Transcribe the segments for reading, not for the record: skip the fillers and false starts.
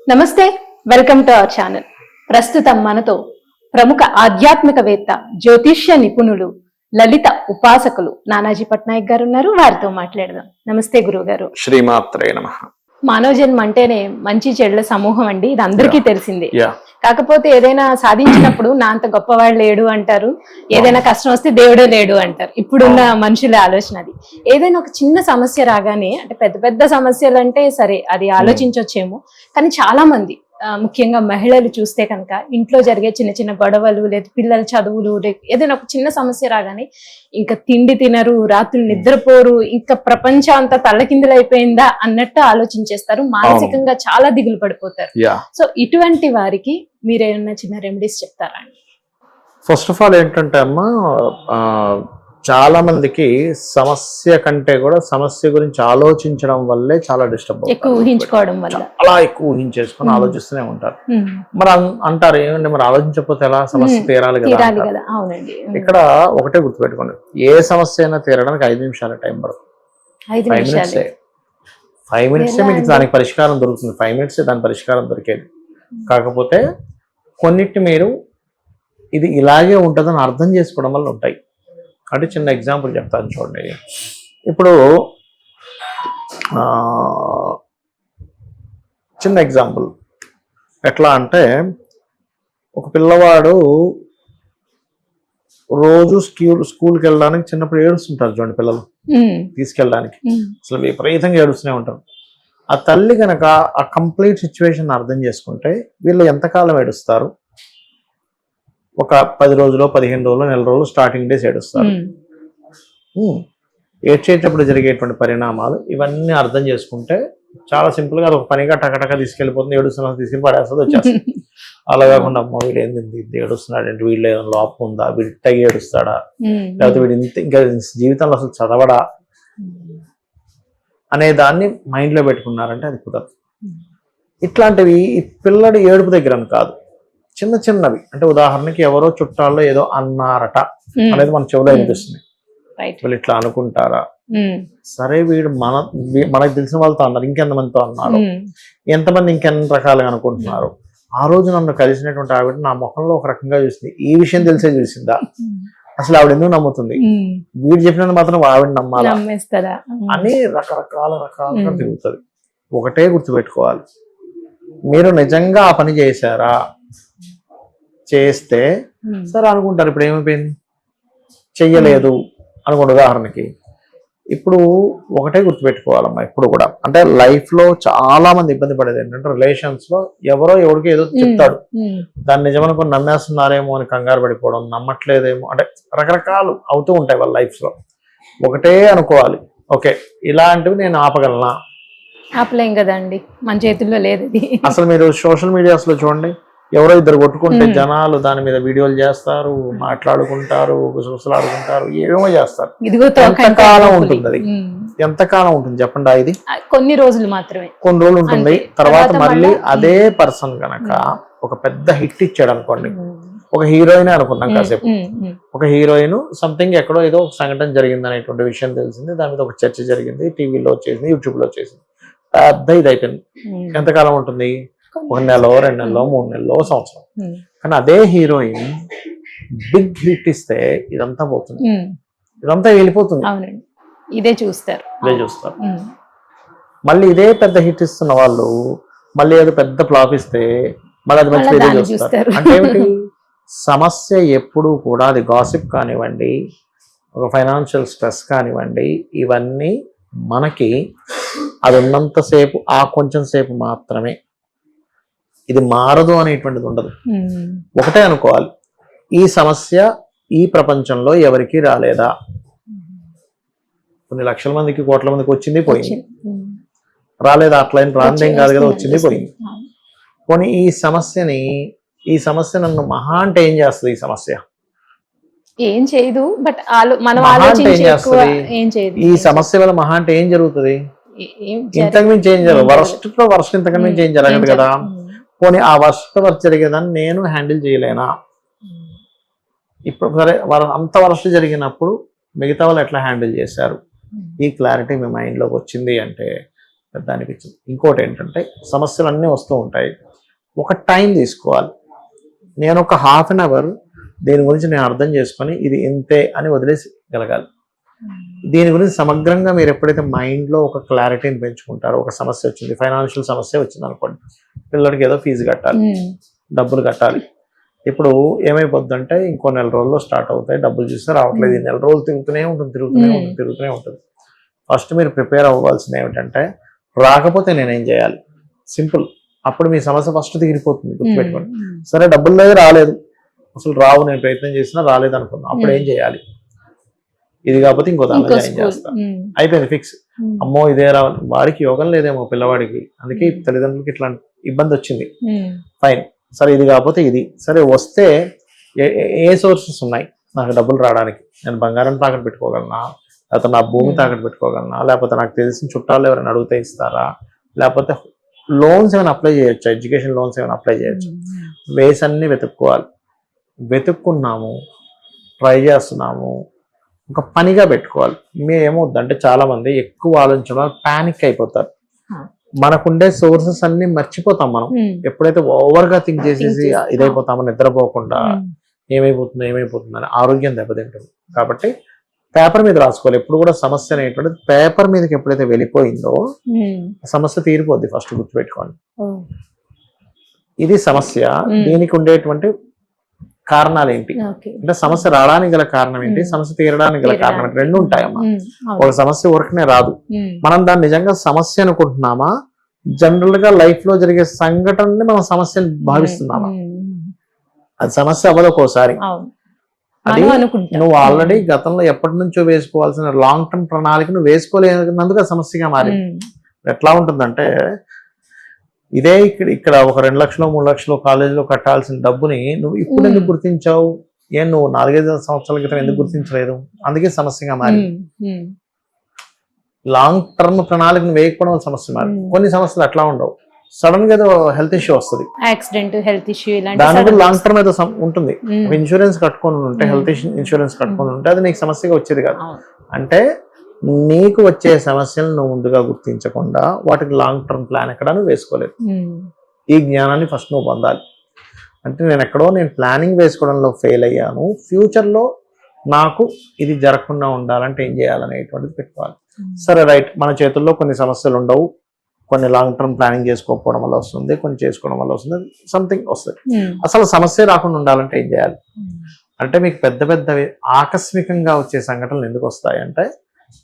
నమస్తే, welcome to our channel. ప్రస్తుతం మనతో ప్రముఖ ఆధ్యాత్మికవేత్త, జ్యోతిష్య నిపుణులు, లలిత ఉపాసకులు నానాజీ పట్నాయక్ గారు ఉన్నారు. వారితో మాట్లాడదాం. నమస్తే గురువు గారు. శ్రీమాత్రే నమః. మానవ జన్మ అంటేనే మంచి చెడుల సమూహం అండి, ఇది అందరికీ తెలిసిందే. కాకపోతే ఏదైనా సాధించినప్పుడు నా అంత గొప్పవాడు లేడు అంటారు, ఏదైనా కష్టం వస్తే దేవుడే లేడు అంటారు. ఇప్పుడున్న మనుషుల ఆలోచన అది. ఏదైనా ఒక చిన్న సమస్య రాగానే, అంటే పెద్ద పెద్ద సమస్యలు అంటే సరే అది ఆలోచించొచ్చేమో, కానీ చాలా మంది ముఖ్యంగా మహిళలు చూస్తే కనుక ఇంట్లో జరిగే చిన్న చిన్న గొడవలు, లేదా పిల్లల చదువులు, ఏదైనా ఒక చిన్న సమస్య రాగానే ఇంకా తిండి తినరు, రాత్రులు నిద్రపోరు, ఇంకా ప్రపంచం అంతా తల్లకిందులైపోయిందా అన్నట్టు ఆలోచించేస్తారు. మానసికంగా చాలా దిగులు పడిపోతారు. సో ఇటువంటి వారికి మీరేమన్నా చిన్న రెమెడీస్ చెప్తారా అండి? ఫస్ట్ ఆఫ్ ఆల్ ఏంటంటే అమ్మా, చాలా మందికి సమస్య కంటే కూడా సమస్య గురించి ఆలోచించడం వల్లే చాలా డిస్టర్బ్ అవుతారు. ఎక్కువ ఊహించుకోవడం వల్ల అలా ఎక్కువ ఊహించేసుకుని ఆలోచిస్తూనే ఉంటారు. మరి అంటారు ఏమంటే మరి ఆలోచించకపోతే ఎలా, సమస్య తీరాలి కదా. అవునండి. ఇక్కడ ఒకటే గుర్తుపెట్టుకోండి, ఏ సమస్య అయినా తీరడానికి 5 నిమిషాల టైం పడుతుంది. 5 మినిట్సే మీకు దానికి పరిష్కారం దొరుకుతుంది. 5 మినిట్సే దాని పరిష్కారం దొరికేది. కాకపోతే కొన్నిటిని మీరు ఇది ఇలాగే ఉంటుందని అర్థం చేసుకోవడం వల్ల ఉంటాయి. అంటే చిన్న ఎగ్జాంపుల్ చెప్తాను చూడండి. ఇప్పుడు చిన్న ఎగ్జాంపుల్ ఎట్లా అంటే, ఒక పిల్లవాడు రోజు స్కూల్కి వెళ్ళడానికి చిన్నప్పుడు ఏడుస్తుంటారు చూడండి పిల్లలు, తీసుకెళ్ళడానికి అసలు విపరీతంగా ఏడుస్తూనే ఉంటారు. ఆ తల్లి కనుక ఆ కంప్లీట్ సిచ్యువేషన్ అర్థం చేసుకుంటే వీళ్ళు ఎంతకాలం ఏడుస్తారు? ఒక 10 రోజులు, 15 రోజులు, నెల రోజులు స్టార్టింగ్ డేస్ ఏడుస్తారు. ఏడ్చేటప్పుడు జరిగేటువంటి పరిణామాలు ఇవన్నీ అర్థం చేసుకుంటే చాలా సింపుల్ గా ఒక పనిగా టకటక తీసుకెళ్ళిపోతుంది. ఏడుస్తున్నా తీసుకెళ్ళి పడేస్తుంది, వచ్చేస్తుంది. అలా కాకుండా అమ్మ వీడు ఏంది ఏడుస్తున్నాడు అంటే, వీళ్ళు ఏదైనా లోపం ఉందా, వీడు ఇట్టగి ఏడుస్తాడా, లేకపోతే వీడు ఇంకా జీవితంలో అసలు చదవడా అనే దాన్ని మైండ్ లో పెట్టుకున్నారంటే అది కుదరదు. ఇట్లాంటివి ఈ పిల్లడి ఏడుపు దగ్గర కాదు, చిన్న చిన్నవి. అంటే ఉదాహరణకి ఎవరో చుట్టాల్లో ఏదో అన్నారట అనేది మన చెవులో అనిపిస్తుంది. వీళ్ళు ఇట్లా అనుకుంటారా, సరే వీడు మనకు తెలిసిన వాళ్ళతో అన్నారు, ఇంకెంతమందితో అన్నారు, ఎంతమంది ఇంకెన్ని రకాలుగా అనుకుంటున్నారు. ఆ రోజు నన్ను కలిసినటువంటి ఆవిడ నా ముఖంలో ఒక రకంగా చూసింది, ఈ విషయం తెలిసే చూసిందా, అసలు ఆవిడ ఎందుకు నమ్ముతుంది, వీడు చెప్పినందుకు మాత్రం ఆవిడ నమ్మాలా అని రకరకాలుగా తిరుగుతుంది. ఒకటే గుర్తుపెట్టుకోవాలి, మీరు నిజంగా ఆ పని చేశారా, చేస్తే సరే అనుకుంటారు. ఇప్పుడు ఏమైపోయింది, చెయ్యలేదు అనుకోండి ఉదాహరణకి. ఇప్పుడు ఒకటే గుర్తుపెట్టుకోవాలమ్మా ఎప్పుడు కూడా, అంటే లైఫ్ లో చాలా మంది ఇబ్బంది పడేది ఏంటంటే, రిలేషన్స్ లో ఎవరో ఎవరికి ఏదో చెప్తాడు, దాన్ని నిజమనుకుని నమ్మేస్తున్నారేమో అని కంగారు పడిపోవడం, నమ్మట్లేదేమో, అంటే రకరకాలు అవుతూ ఉంటాయి వాళ్ళ లైఫ్ లో. ఒకటే అనుకోవాలి, ఓకే ఇలాంటివి నేను ఆపగలనా? ఆపలేం కదండి, మన చేతుల్లో లేదు. అసలు మీరు సోషల్ మీడియాస్ లో చూడండి, ఎవరో ఇద్దరు కొట్టుకుంటే జనాలు దాని మీద వీడియోలు చేస్తారు, మాట్లాడుకుంటారు, గుసగుసలాడుకుంటారు, ఏమేమో చేస్తారు. ఎంతకాలం ఉంటుంది అది? ఎంతకాలం ఉంటుంది చెప్పండి? ఇది కొన్ని రోజులు మాత్రమే, కొన్ని రోజులు ఉంటుంది. తర్వాత మళ్ళీ అదే పర్సన్ కనుక ఒక పెద్ద హిట్ ఇచ్చాడు అనుకోండి, ఒక హీరోయిన్ అనుకున్నాం కాసేపు, ఒక హీరోయిన్ సంథింగ్ ఎక్కడో ఏదో ఒక సంఘటన జరిగింది అనేటువంటి విషయం తెలిసింది, దాని మీద ఒక చర్చ జరిగింది, టీవీలో వచ్చేసింది, యూట్యూబ్ లో వచ్చేసింది, పెద్ద ఇది అయిపోయింది. ఎంతకాలం ఉంటుంది? 1 నెల, 2 నెలలు, 3 నెలలు, సంవత్సరం. కానీ అదే హీరోయిన్ బిగ్ హిట్ ఇస్తే ఇదంతా పోతుంది, ఇదంతా వెళ్ళిపోతుంది. ఇదే చూస్తారు. మళ్ళీ ఇదే పెద్ద హిట్ ఇస్తున్న వాళ్ళు మళ్ళీ ఏదో పెద్ద ఫ్లాప్ ఇస్తే మళ్ళీ అది మంచి ఇదే చూస్తారు. అంటే ఏమిటి సమస్య? ఎప్పుడు కూడా అది గాసిప్ కానివ్వండి, ఒక ఫైనాన్షియల్ స్ట్రెస్ కానివ్వండి, ఇవన్నీ మనకి అది ఉన్నంతసేపు, ఆ కొంచెం సేపు మాత్రమే, ఇది మారదు అనేటువంటిది ఉండదు. ఒకటే అనుకోవాలి, ఈ సమస్య ఈ ప్రపంచంలో ఎవరికి రాలేదా? కొన్ని లక్షల మందికి, కోట్ల మందికి వచ్చింది పోయింది, రాలేదా? అట్లా రాందేం కాదు కదా, వచ్చింది పోయింది. పోనీ ఈ సమస్య నన్ను మహా అంటే ఏం చేస్తుంది? ఈ సమస్య ఏం చేయదు, బట్ ఈ సమస్య వల్ల మహా అంటే ఏం జరుగుతుంది? ఇంతకు మించి ఏం జరగదు. వరస్ట్ ఇంతకు మించి ఏం జరగదు కదా. పోనీ ఆ వర్స్ట్ జరిగేదాన్ని నేను హ్యాండిల్ చేయలేనా? ఇప్పుడు సరే అంత వర్స్ట్ జరిగినప్పుడు మిగతా వాళ్ళు ఎట్లా హ్యాండిల్ చేశారు? ఈ క్లారిటీ మీ మైండ్లోకి వచ్చింది అంటే పెద్ద అనిపించింది. ఇంకోటి ఏంటంటే సమస్యలు అన్నీ వస్తూ ఉంటాయి, ఒక టైం తీసుకోవాలి. నేను ఒక హాఫ్ అన్ అవర్ దీని గురించి నేను అర్థం చేసుకొని ఇది ఇంతే అని వదిలేసి గలగాలి. దీని గురించి సమగ్రంగా మీరు ఎప్పుడైతే మైండ్లో ఒక క్లారిటీని పెంచుకుంటారో, ఒక సమస్య వచ్చింది, ఫైనాన్షియల్ సమస్య వచ్చింది అనుకోండి, పిల్లలకి ఏదో ఫీజు కట్టాలి, డబ్బులు కట్టాలి. ఇప్పుడు ఏమైపోద్దంటే ఇంకో నెల రోజుల్లో స్టార్ట్ అవుతాయి, డబ్బులు చూస్తే రావట్లేదు, ఈ నెల రోజులు తిరుగుతూనే ఉంటుంది. ఫస్ట్ మీరు ప్రిపేర్ అవ్వాల్సింది ఏమిటంటే రాకపోతే నేనేం చేయాలి, సింపుల్. అప్పుడు మీ సమస్య ఫస్ట్ తీరిపోతుంది, గుర్తుపెట్టుకోండి. సరే డబ్బులు లేదు, రాలేదు, అసలు రావు, నేను ప్రయత్నం చేసినా రాలేదు అనుకున్నాను, అప్పుడు ఏం చేయాలి, ఇది కాకపోతే ఇంకో దానిలో జాయిన్ చేస్తా, అయిపోయింది ఫిక్స్. అమ్మో ఇదే రావాలి, వాడికి యోగం లేదేమో పిల్లవాడికి, అందుకే తల్లిదండ్రులకి ఇట్లాంటి ఇబ్బంది వచ్చింది, ఫైన్. సరే ఇది కాకపోతే ఇది, సరే వస్తే ఏ సోర్సెస్ ఉన్నాయి నాకు డబ్బులు రావడానికి, నేను బంగారం తాకట్టు పెట్టుకోగలనా, లేకపోతే నా భూమి తాకట్టు పెట్టుకోగలనా, లేకపోతే నాకు తెలిసిన చుట్టాలు ఎవరైనా అడిగితే ఇస్తారా, లేకపోతే లోన్స్ ఏమైనా అప్లై చేయొచ్చు, ఎడ్యుకేషన్ లోన్స్ ఏమైనా అప్లై చేయొచ్చు. వేస్ అన్ని వెతుక్కోవాలి. వెతుక్కున్నాము, ట్రై చేస్తున్నాము, ఒక పనిగా పెట్టుకోవాలి. ఏమవుద్దంటే చాలా మంది ఎక్కువ ఆలోచించడం వల్ల ప్యానిక్ అయిపోతారు. మనకుండే సోర్సెస్ అన్ని మర్చిపోతాం మనం ఎప్పుడైతే ఓవర్ గా థింక్ చేసేసి ఇదైపోతామో, నిద్రపోకుండా ఏమైపోతుందని ఆరోగ్యం దెబ్బతింటుంది. కాబట్టి పేపర్ మీద రాసుకోవాలి ఎప్పుడు కూడా. సమస్య అనేటువంటిది పేపర్ మీదకి ఎప్పుడైతే వెళ్ళిపోయిందో సమస్య తీరిపోద్ది, ఫస్ట్ గుర్తుపెట్టుకోండి. ఇది సమస్య, దీనికి ఉండేటువంటి కారణాలు ఏంటి అంటే సమస్య రావడానికి గల కారణం ఏంటి, సమస్య తీరడానికి గల కారణం ఏంటి, రెండు ఉంటాయమ్మా. ఒక సమస్య ఊరికనే రాదు. మనం దాన్ని నిజంగా సమస్య అనుకుంటున్నామా, జనరల్ గా లైఫ్ లో జరిగే సంఘటనని మనం సమస్యను భావిస్తున్నామా? అది సమస్య అవ్వదు ఒక్కోసారి. అది నువ్వు ఆల్రెడీ గతంలో ఎప్పటి నుంచో వేసుకోవాల్సిన లాంగ్ టర్మ్ ప్రణాళిక నువ్వు వేసుకోలేనందుకు ఆ సమస్యగా మారింది. ఎట్లా ఉంటుందంటే ఇదే ఇక్కడ ఒక 2 లక్షలు 3 లక్షలు కాలేజీలో కట్టాల్సిన డబ్బుని నువ్వు ఇప్పుడు ఎందుకు గుర్తించావు, నువ్వు 4-5 సంవత్సరాల క్రితం ఎందుకు గుర్తించలేదు, అందుకే సమస్యగా మారింది. లాంగ్ టర్మ్ ప్రణాళికను వేయకపోవడం వల్ల సమస్య మారింది. కొన్ని సమస్యలు అట్లా ఉండవు, సడన్ గా ఏదో హెల్త్ ఇష్యూ వస్తుంది, యాక్సిడెంట్, హెల్త్ ఇష్యూ, దాని లాంగ్ టర్మ్ ఏదో ఉంటుంది. ఇన్సూరెన్స్ కట్టుకొని ఉంటే, హెల్త్ ఇన్సూరెన్స్ కట్టుకొని ఉంటే అది నీకు సమస్యగా వచ్చేది కాదు. అంటే నీకు వచ్చే సమస్యలను నువ్వు ముందుగా గుర్తించకుండా వాటికి లాంగ్ టర్మ్ ప్లాన్ ఎక్కడ నువ్వు వేసుకోలేదు. ఈ జ్ఞానాన్ని ఫస్ట్ నువ్వు పొందాలి. అంటే నేను ప్లానింగ్ వేసుకోవడంలో ఫెయిల్ అయ్యాను, ఫ్యూచర్ లో నాకు ఇది జరగకుండా ఉండాలంటే ఏం చేయాలనేటువంటిది పెట్టుకోవాలి. సరే రైట్, మన చేతుల్లో కొన్ని సమస్యలు ఉండవు, కొన్ని లాంగ్ టర్మ్ ప్లానింగ్ చేసుకోకపోవడం వల్ల వస్తుంది, కొన్ని చేసుకోవడం వల్ల వస్తుంది, సంథింగ్ వస్తుంది. అసలు సమస్య రాకుండా ఉండాలంటే ఏం చేయాలి అంటే, మీకు పెద్ద పెద్దవి ఆకస్మికంగా వచ్చే సంఘటనలు ఎందుకు వస్తాయి అంటే,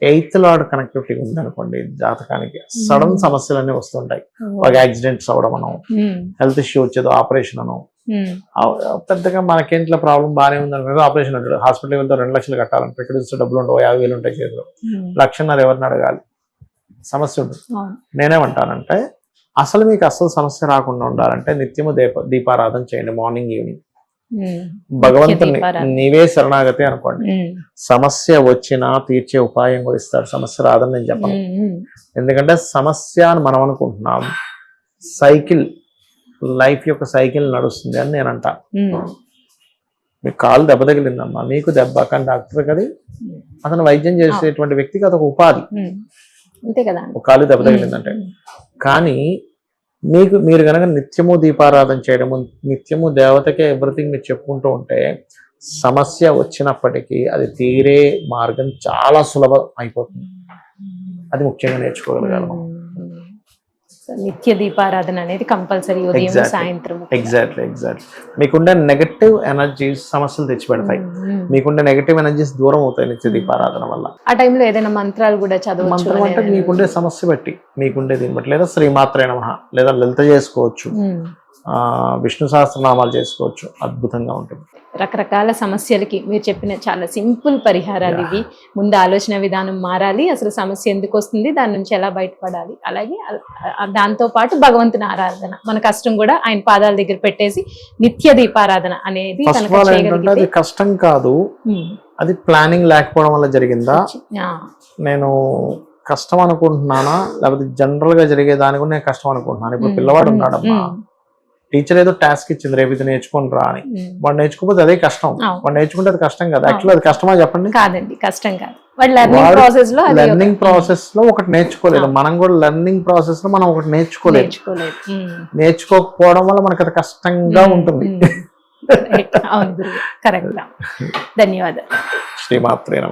8th లార్డ్ కనెక్టివిటీ ఉందనుకోండి జాతకానికి, సడన్ సమస్యలన్నీ వస్తుంటాయి. ఒక యాక్సిడెంట్స్ అవడం అను, హెల్త్ ఇష్యూ వచ్చేది, ఆపరేషన్ అను, పెద్దగా మనకేంట్లో ప్రాబ్లం బాగానే ఉందనుకో ఆపరేషన్ అంటాడు, హాస్పిటల్ వెళ్తే 2 లక్షలు కట్టాలంటే ఇక్కడ చూస్తే డబ్బులు ఉండవు, 50,000 ఉంటాయి చేతిలో, 1,50,000 ఎవరిని అడగాలి, సమస్య ఉంటుంది. నేనేమంటానంటే అసలు మీకు అసలు సమస్య రాకుండా ఉండాలంటే నిత్యము దీపారాధన చేయండి, మార్నింగ్ ఈవినింగ్. భగవంతుని నీవే శరణాగతి అనుకోండి. సమస్య వచ్చినా తీర్చే ఉపాయం కూడా ఇస్తాడు, సమస్య రాదని నేను చెప్పను. ఎందుకంటే సమస్య అని మనం అనుకుంటున్నాం, సైకిల్, లైఫ్ యొక్క సైకిల్ నడుస్తుంది అని నేను అంటా. మీకు కాలు దెబ్బ తగిలిందమ్మా, మీకు దెబ్బ, కానీ డాక్టర్ కదా అతను వైద్యం చేసేటువంటి వ్యక్తికి అదొక ఉపాధి, అంతే కదా, ఒక కాలు దెబ్బ తగిలిందంటే. కానీ మీరు కనుక నిత్యము దీపారాధన చేయడము, నిత్యము దేవతకే ఎవ్రీథింగ్ మీరు చెప్పుకుంటూ ఉంటే సమస్య వచ్చినప్పటికీ అది తీరే మార్గం చాలా సులభం అయిపోతుంది. అది ముఖ్యంగా నేర్చుకోగలగాలి. నిత్య దీపారాధన అనేది కంపల్సరీ, ఉదయం సాయంత్రం. ఎగ్జాక్ట్లీ. మీకుండే నెగటివ్ ఎనర్జీస్ సమస్యలు తెచ్చిపెడతాయి, మీకుండే నెగటివ్ ఎనర్జీస్ దూరం అవుతాయి నిత్య దీపారాధన వల్ల. ఆ టైంలో ఏదైనా మంత్రాలు కూడా చదవచ్చు. మంత్రం అంటే మీకుండే సమస్య బట్టి, మీకుండే దీన్ని బట్టి, లేదా శ్రీమాత్రే నమః, లేదా లలిత చేసుకోవచ్చు, విష్ణు సహస్రనామాలు చేసుకోవచ్చు, అద్భుతంగా ఉంటుంది. రకరకాల సమస్యలకి మీరు చెప్పిన చాలా సింపుల్ పరిహారాలు ఇవి. ముందు ఆలోచన విధానం మారాలి, అసలు సమస్య ఎందుకు వస్తుంది, దాని నుంచి ఎలా బయటపడాలి, అలాగే దాంతో పాటు భగవంతుని ఆరాధన, మన కష్టం కూడా ఆయన పాదాల దగ్గర పెట్టేసి నిత్య దీపారాధన అనేది అది కష్టం కాదు, అది ప్లానింగ్ లేకపోవడం వల్ల జరిగిందా, నేను కష్టం అనుకుంటున్నానా, లేకపోతే జనరల్ గా జరిగే దాని కూడా నేను కష్టం అనుకుంటున్నాను. ఇప్పుడు పిల్లవాడు ఉన్నాడమ్మా, టీచర్ ఏదో టాస్క్ ఇచ్చింది రేపు ఇది నేర్చుకుని రా అని, వాడు నేర్చుకోకపోతే అదే కష్టం. అవును. వాడు నేర్చుకుంటే అది కష్టం కదా, యాక్చువల్లీ అది కష్టమా చెప్పండి? కాదండి, కష్టం కాదు. వాడు లెర్నింగ్ ప్రాసెస్ లో లెర్నింగ్ ప్రాసెస్ లో ఒకటి నేర్చుకోలేదు, మనం కూడా లెర్నింగ్ ప్రాసెస్ లో మనం ఒకటి నేర్చుకోలేదు. నేర్చుకోకపోవడం వల్ల మనకి అది కష్టంగా ఉంటుంది. అవును గురువు, కరెక్ట్. ధన్యవాదాలు. శ్రీమాత్రే నమః.